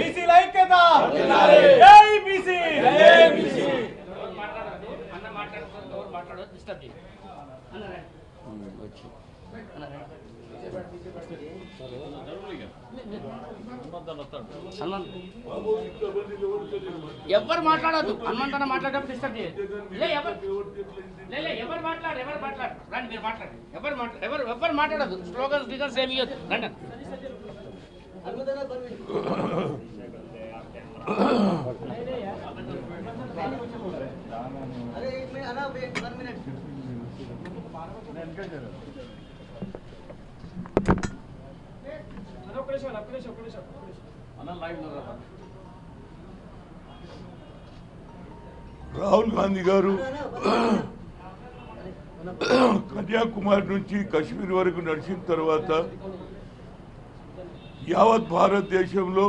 బీసీల ఐక్యత జై బీసీ జై బీసీ ఎవరు మాట్లాడద్దు హనుమంతన్న మాట్లాడేటప్పుడు డిస్టర్బ్ చేయదు ఎవరు మాట్లాడు రండి మీరు మాట్లాడండి ఎవరు మాట్లాడద్దు స్లోగన్స్ గిగన్స్ ఏమి ఇవ్వద్దు రండి రాహుల్ గాంధీ గారు కన్యాకుమారి నుంచి కశ్మీర్ వరకు నడిచిన తర్వాత యావత్ భారతదేశంలో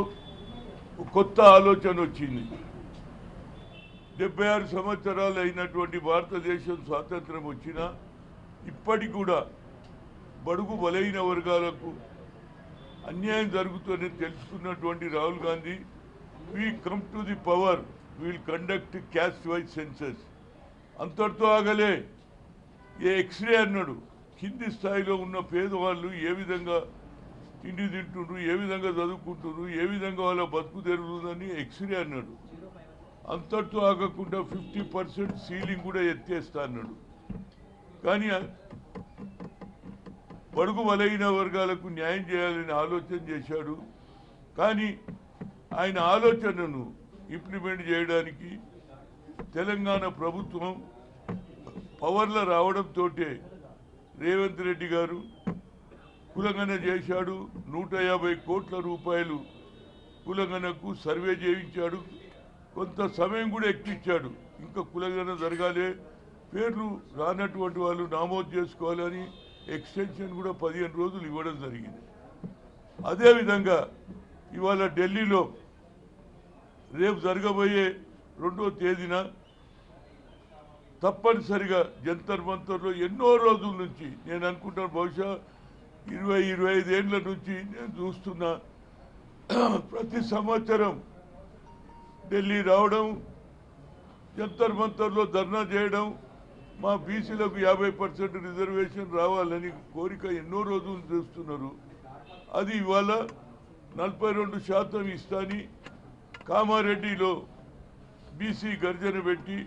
కొత్త ఆలోచన వచ్చింది. 76 సంవత్సరాలు అయినటువంటి భారతదేశం స్వాతంత్రం వచ్చినా ఇప్పటికి కూడా బడుగు బలైన వర్గాలకు అన్యాయం జరుగుతుందని తెలుసుకున్నటువంటి Rahul Gandhi we come to the power will conduct caste wise census అంతటితో ఆగలే. ఎక్స్రే అన్నాడు. కింది స్థాయిలో ఉన్న పేదవాళ్ళు ఏ విధంగా తిండి తింటుండ్రు, ఏ విధంగా చదువుకుంటున్నారు, ఏ విధంగా వాళ్ళ బతుకు తెరుగుతుందని ఎక్స్రే అన్నాడు. అంతటితో ఆగకుండా 50% సీలింగ్ కూడా ఎత్తేస్తా అన్నాడు. కానీ బడుగు బలైన వర్గాలకు న్యాయం చేయాలని ఆలోచన చేశాడు. కానీ ఆయన ఆలోచనను ఇంప్లిమెంట్ చేయడానికి తెలంగాణ ప్రభుత్వం పవర్లో రావడంతో రేవంత్ రెడ్డి గారు కులగణ చేశాడు. 150 కోట్ల రూపాయలు కులగణకు సర్వే చేయించాడు. కొంత సమయం కూడా ఎక్కించాడు. ఇంకా కులగణ జరగాలి, పేర్లు రానటువంటి వాళ్ళు నమోదు చేసుకోవాలని ఎక్స్టెన్షన్ కూడా 15 రోజులు ఇవ్వడం జరిగింది. అదేవిధంగా ఇవాళ ఢిల్లీలో రేపు జరగబోయే 2వ తేదీన తప్పనిసరిగా జంతర్ మంతర్లో ఎన్నో రోజుల నుంచి నేను అనుకుంటాను, బహుశా 20-25 ఏళ్ల నుంచి నేను చూస్తున్నా. ప్రతి సంవత్సరం ఢిల్లీ రావడం, జంతర్ మంతర్లో ధర్నా చేయడం, మా బీసీలకు 50% రిజర్వేషన్ రావాలని కోరిక ఎన్నో రోజులు చూస్తున్నారు. అది ఇవాళ 42% ఇస్తాని కామారెడ్డిలో బీసీ గర్జన పెట్టి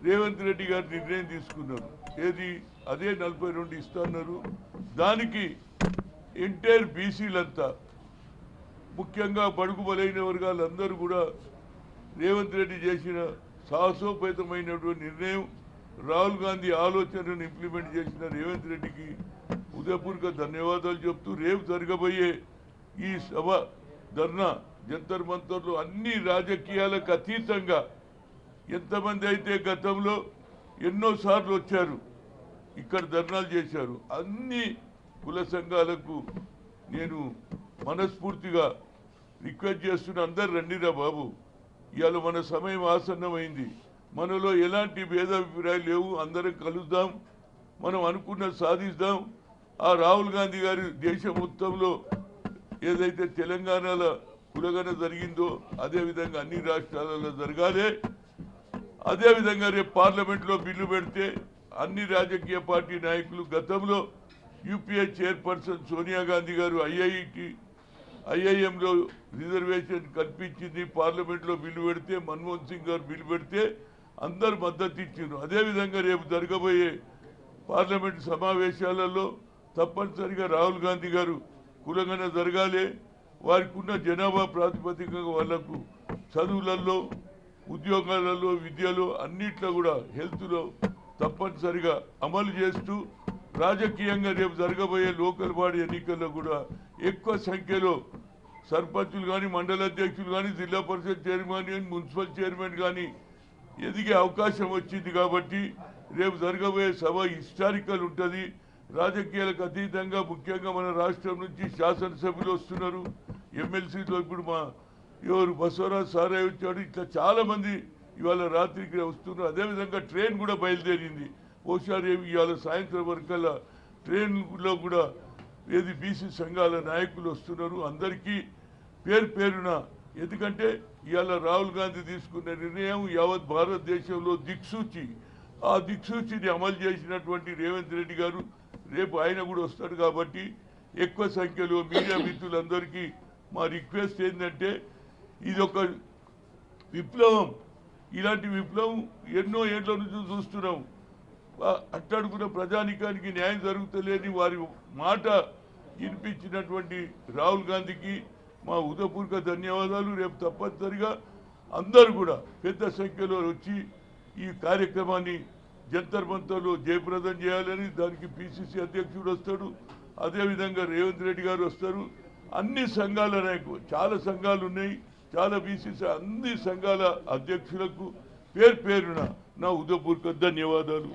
రేవంత్ రెడ్డి గారు నిర్ణయం తీసుకున్నారు. ఏది అదే 42 ఇస్తున్నారు. దానికి ఎంటైర్ బీసీలంతా ముఖ్యంగా బడుగు బలైన వర్గాలందరూ కూడా రేవంత్ రెడ్డి చేసిన సాహసోపేతమైనటువంటి నిర్ణయం, రాహుల్ గాంధీ ఆలోచనను ఇంప్లిమెంట్ చేసిన రేవంత్ రెడ్డికి హృదయపూర్వక ధన్యవాదాలు చెప్తూ రేపు జరగబోయే ఈ సభ ధర్నా జంతర్ మంతర్లో అన్ని రాజకీయాలకు అతీతంగా ఎంతమంది అయితే గతంలో ఎన్నోసార్లు వచ్చారు ఇక్కడ ధర్నాలు చేశారు, అన్ని కుల సంఘాలకు నేను మనస్ఫూర్తిగా రిక్వెస్ట్ చేస్తున్న అందరు రండిరా బాబు, ఇవాళ మన సమయం ఆసన్నమైంది. మనలో ఎలాంటి భేదాభిప్రాయాలు లేవు, అందరం కలుద్దాం, మనం అనుకున్నది సాధిద్దాం. ఆ రాహుల్ గాంధీ గారి దేశం మొత్తంలో ఏదైతే తెలంగాణలో కులగన జరిగిందో అదేవిధంగా అన్ని రాష్ట్రాలలో జరగాలి. అదేవిధంగా రేపు పార్లమెంట్లో బిల్లు పెడితే అన్ని రాజకీయ పార్టీ నాయకులు, గతంలో యూపీఏ చైర్పర్సన్ సోనియా గాంధీ గారు ఐఐఎంలో రిజర్వేషన్ కల్పించింది, పార్లమెంట్లో బిల్లు పెడితే, మన్మోహన్ సింగ్ గారు బిల్లు పెడితే అందరు మద్దతు ఇచ్చారు. అదేవిధంగా రేపు జరగబోయే పార్లమెంట్ సమావేశాలలో తప్పనిసరిగా రాహుల్ గాంధీ గారు కులగన జరగాలి. వారికి ఉన్న జనాభా ప్రాతిపదికగా వాళ్లకు చదువులలో, ఉద్యోగాలలో, విద్యలో, అన్నిట్లో కూడా హెల్త్లో తప్పనిసరిగా అమలు చేస్తూ రాజకీయంగా రేపు జరగబోయే లోకల్ బాడీ ఎన్నికల్లో కూడా ఎక్కువ సంఖ్యలో సర్పంచులు కానీ, మండల అధ్యక్షులు కానీ, జిల్లా పరిషత్ చైర్మన్ కానీ, మున్సిపల్ చైర్మన్ కానీ ఎదిగే అవకాశం వచ్చింది. కాబట్టి రేపు జరగబోయే సభ హిస్టారికల్ ఉంటుంది. రాజకీయాలకు అతీతంగా ముఖ్యంగా మన రాష్ట్రం నుంచి శాసనసభ్యులు వస్తున్నారు, ఎమ్మెల్సీలో ఇప్పుడు మా ఎవరు బసవరాజ్ సారాయ్ వచ్చాడు, ఇట్లా చాలామంది ఇవాళ రాత్రికి వస్తున్నారు. అదేవిధంగా ట్రైన్ కూడా బయలుదేరింది. బహుశా రేపు ఇవాళ సాయంత్రం వరకల్లా ట్రైన్లో కూడా ఏది బీసీ సంఘాల నాయకులు వస్తున్నారు. అందరికీ పేరున, ఎందుకంటే ఇవాళ రాహుల్ గాంధీ తీసుకున్న నిర్ణయం యావత్ భారతదేశంలో దిక్సూచి, ఆ దిక్సూచిని అమలు చేసినటువంటి రేవంత్ రెడ్డి గారు రేపు ఆయన కూడా వస్తాడు. కాబట్టి ఎక్కువ సంఖ్యలో మీడియా మిత్రులందరికీ మా రిక్వెస్ట్ ఏంటంటే ఇది ఒక విప్లవం. ఇలాంటి విప్లవం ఎన్నో ఏళ్ల నుంచి చూస్తున్నాం. అట్టడుగున ప్రజానికానికి న్యాయం జరుగుతలేని వారి మాట వినిపించినటువంటి రాహుల్ గాంధీకి మా హృదయపూర్వక ధన్యవాదాలు. రేపు తప్పనిసరిగా అందరూ కూడా పెద్ద సంఖ్యలో వచ్చి ఈ కార్యక్రమాన్ని జంతర్ మంతర్లో జయప్రదం చేయాలని, దానికి పిసిసి అధ్యక్షుడు వస్తాడు, అదేవిధంగా రేవంత్ రెడ్డి గారు వస్తారు. అన్ని సంఘాల నాయకులు, చాలా సంఘాలు ఉన్నాయి, చాలా బీసీసీ అన్ని సంఘాల అధ్యక్షులకు పేరున నా హృదయపూర్వక ధన్యవాదాలు.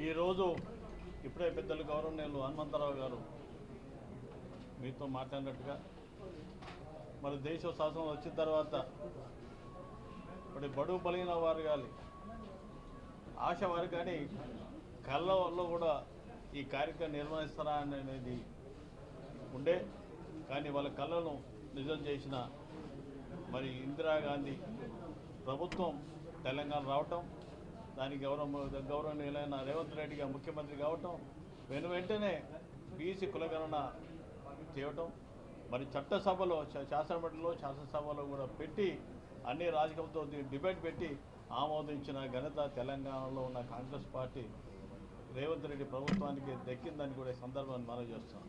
ఈరోజు ఇప్పుడే పెద్దలు గౌరవనీయులు హనుమంతరావు గారు మీతో మాట్లాడినట్టుగా మరి దేశ శాసనం వచ్చిన తర్వాత ఇప్పుడు బడుగు బలిగిన వారు కానీ ఆశ వారు కానీ కళ్ళలో కూడా ఈ కార్యక్రమం నిర్వహిస్తారా అనేది ఉండే, కానీ వాళ్ళ కళ్ళను నిజం చేసిన మరి ఇందిరాగాంధీ ప్రభుత్వం తెలంగాణ రావటం, దానికి గౌరవనీయులైన రేవంత్ రెడ్డి గారు ముఖ్యమంత్రి కావటం, వెంటనే బీసీ కులగణన చేయటం, మరి చట్టసభలో శాసనసభలో కూడా పెట్టి అన్ని రాజకీయంతో డిబేట్ పెట్టి ఆమోదించిన ఘనత తెలంగాణలో ఉన్న కాంగ్రెస్ పార్టీ రేవంత్ రెడ్డి ప్రభుత్వానికి దక్కిందని కూడా సందర్భాన్ని మనం చేస్తాం.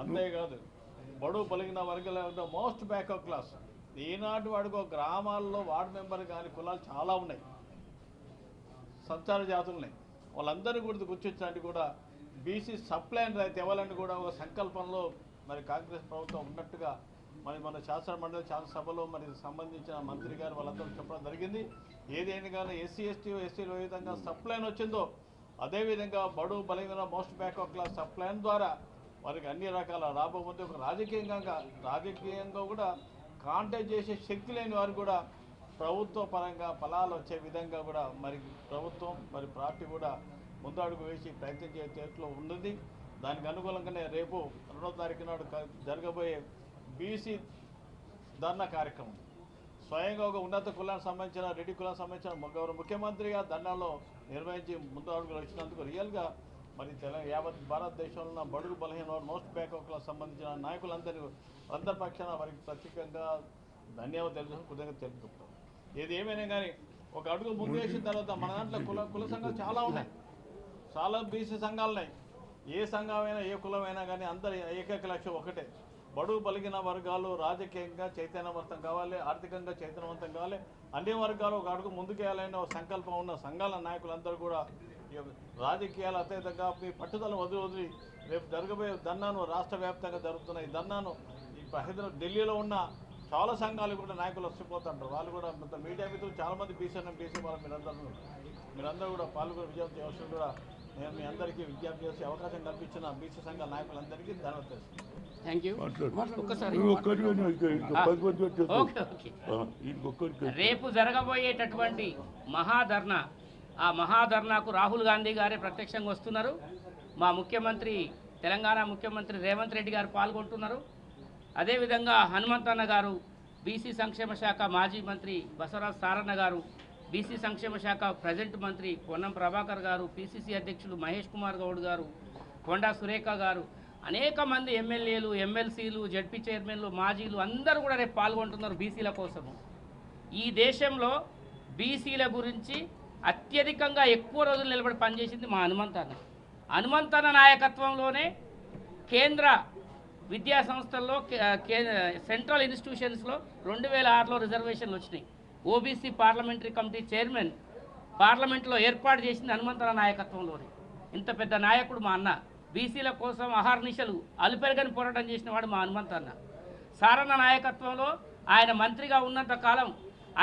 అంతేకాదు బడుగు బలిగిన వర్గాల మోస్ట్ బ్యాక్వర్డ్ క్లాస్ ఈనాటి వాడికి గ్రామాల్లో వార్డు మెంబర్ కానీ కులాలు చాలా ఉన్నాయి, సంచార జాతులు ఉన్నాయి. వాళ్ళందరినీ కూడా గుర్తించడానికి కూడా బీసీ సప్లైన్ రైతు ఇవ్వాలని కూడా ఒక సంకల్పంలో మరి కాంగ్రెస్ ప్రభుత్వం ఉన్నట్టుగా మరి మన శాసనసభలో మరి సంబంధించిన మంత్రి గారు వాళ్ళందరూ చెప్పడం జరిగింది. ఏదైనా కానీ ఎస్సీలో ఏ విధంగా సప్లైన్ వచ్చిందో అదేవిధంగా బడుగు బలహీన మోస్ట్ బ్యాక్వర్డ్ క్లాస్ సప్లైన్ ద్వారా వారికి అన్ని రకాల రాబోతుంది. ఒక రాజకీయంగా కూడా కాంటాక్ట్ చేసే శక్తి లేని వారు కూడా ప్రభుత్వ పరంగా ఫలాలు వచ్చే విధంగా కూడా మరి ప్రభుత్వం మరి పార్టీ కూడా ముందడుగు వేసి ప్రయత్నం చేసేట్లో ఉన్నది. దానికి అనుకూలంగానే రేపు 2వ తారీఖు నాడు జరగబోయే బీసీ ధర్నా కార్యక్రమం స్వయంగా ఒక ఉన్నత కులానికి సంబంధించిన రెడ్డి కులానికి సంబంధించిన గౌరవ ముఖ్యమంత్రిగా ధర్నాలో నిర్వహించి ముందు అడుగులు వచ్చినందుకు రియల్గా మరి యావత్ భారతదేశంలో ఉన్న బడుగు బలహీన మోస్ట్ బ్యాక్వర్డ్ క్లాస్ సంబంధించిన నాయకులందరి పక్షాన వారికి ప్రత్యేకంగా ధన్యవాదాలు కృతజ్ఞత తెలుపుకుంటాం. ఏది ఏమైనా కానీ ఒక అడుగు ముందు వేసిన తర్వాత మన దాంట్లో కుల సంఘాలు చాలా ఉన్నాయి, చాలా బీసీ సంఘాలు ఉన్నాయి. ఏ సంఘమైనా ఏ కులమైనా కానీ అందరి ఏకైక లక్ష్యం ఒకటే, బడుగు బలిగిన వర్గాలు రాజకీయంగా చైతన్యవంతం కావాలి, ఆర్థికంగా చైతన్యవంతం కావాలి, అన్ని వర్గాలు ఒక అడుగు ముందుకేయాలనే ఒక సంకల్పం ఉన్న సంఘాల నాయకులందరూ కూడా రాజకీయాలు అత్యధికంగా మీ పట్టుదలను వదిలి రేపు జరగబోయే ధర్నాను రాష్ట్ర వ్యాప్తంగా జరుగుతున్న ఈ ధర్నాను ఢిల్లీలో ఉన్న చాలా సంఘాలు కూడా నాయకులు వస్తుపోతుంటారు. వాళ్ళు కూడా మీడియా మిత్రులు చాలామంది బీసీ వాళ్ళు మీరందరూ కూడా పాల్గొని విజయవంతం చేయాల్సిన కూడా నేను మీ అందరికీ విజ్ఞప్తి చేసే అవకాశం కల్పించిన బీసీ సంఘాల నాయకులందరికీ ధన్యవాదాలు. రేపు జరగబోయేటటువంటి మహాధర్నా, ఆ మహాధర్నాకు రాహుల్ గాంధీ గారే ప్రత్యక్షంగా వస్తున్నారు. మా ముఖ్యమంత్రి తెలంగాణ ముఖ్యమంత్రి రేవంత్ రెడ్డి గారు పాల్గొంటున్నారు. అదేవిధంగా హనుమంతన్న గారు బీసీ సంక్షేమ శాఖ మాజీ మంత్రి బసవరాజ్ సారన్న గారు, బీసీ సంక్షేమ శాఖ ప్రజెంట్ మంత్రి పొన్నం ప్రభాకర్ గారు, పిసిసి అధ్యక్షులు మహేష్ కుమార్ గౌడ్ గారు, కొండా సురేఖ గారు, అనేక మంది ఎమ్మెల్యేలు, ఎమ్మెల్సీలు, జడ్పీ చైర్మన్లు, మాజీలు అందరూ కూడా రేపు పాల్గొంటున్నారు బీసీల కోసము. ఈ దేశంలో బీసీల గురించి అత్యధికంగా ఎక్కువ రోజులు నిలబడి పనిచేసింది మా హనుమంతన్న నాయకత్వంలోనే కేంద్ర విద్యా సంస్థల్లో సెంట్రల్ ఇన్స్టిట్యూషన్స్లో 2006లో రిజర్వేషన్లు వచ్చినాయి. ఓబీసీ పార్లమెంటరీ కమిటీ చైర్మన్ పార్లమెంట్లో ఏర్పాటు చేసింది హనుమంతన్న నాయకత్వంలోనే. ఇంత పెద్ద నాయకుడు మా అన్న. బీసీల కోసం అహర్నిశలు అలుపెరగని పోరాటం చేసిన వాడు మా హనుమంతన్న. సారన్న నాయకత్వంలో ఆయన మంత్రిగా ఉన్నంత కాలం